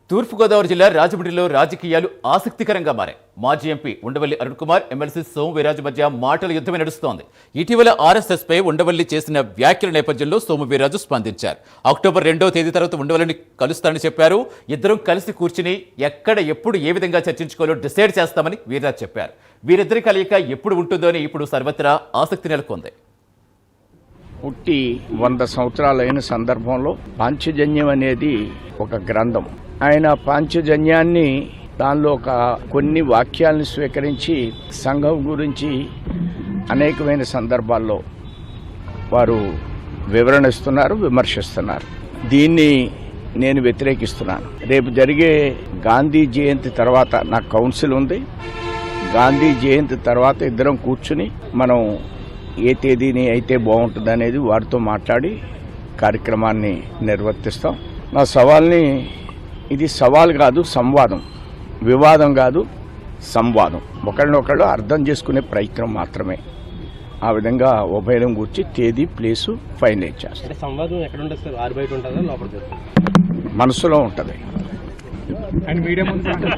తూర్పుగోదావరి జిల్లా రాజమండ్రిలో రాజకీయాలు ఆసక్తికరంగా మారాయి. మాజీ ఎంపీ ఉండవల్లి అరుణ్ కుమార్, ఎమ్మెల్సీ సోము వీర్రాజు మధ్య మాటల యుద్ధమే నడుస్తోంది. ఇటీవల ఆర్ఎస్ఎస్ పై ఉండవల్లి చేసిన వ్యాఖ్యల నేపథ్యంలో సోము వీర్రాజు స్పందించారు. అక్టోబర్ 2వ తేదీ తర్వాత ఉండవల్లిని కలుస్తానని చెప్పారు. ఇద్దరం కలిసి కూర్చుని ఎక్కడ ఎప్పుడు ఏ విధంగా చర్చించుకోవాలో డిసైడ్ చేస్తామని వీర్రాజు చెప్పారు. వీరిద్దరి కలయిక ఎప్పుడు ఉంటుందో అని ఇప్పుడు సర్వత్రా ఆసక్తి నెలకొంది. పుట్టి 100 సంవత్సరాలైన సందర్భంలో పాంచజన్యం అనేది ఒక గ్రంథం. ఆయన పాంచజన్యాన్ని దానిలో కొన్ని వాక్యాలను స్వీకరించి సంఘం గురించి అనేకమైన సందర్భాల్లో వారు వివరణ ఇస్తున్నారు, విమర్శిస్తున్నారు. దీన్ని నేను వ్యతిరేకిస్తున్నాను. రేపు జరిగే గాంధీ జయంతి తర్వాత నాకు కౌన్సిల్ ఉంది. గాంధీ జయంతి తర్వాత ఇద్దరం కూర్చుని మనం ఏ తేదీని అయితే బాగుంటుంది అనేది వారితో మాట్లాడి కార్యక్రమాన్ని నిర్వర్తిస్తాం. నా సవాల్ని ఇది సవాల్ కాదు, సంవాదం, వివాదం కాదు, సంవాదం. ఒకళ్ళనొకళ్ళు అర్థం చేసుకునే ప్రయత్నం మాత్రమే. ఆ విధంగా ఉభయం కూర్చి తేదీ ప్లేసు ఫైనలైజ్ చేస్తాం. సంవాదం ఎక్కడ ఉంటుంది సార్? ఆరు బయట ఉంటుందా, లోపల మనసులో ఉంటుంది.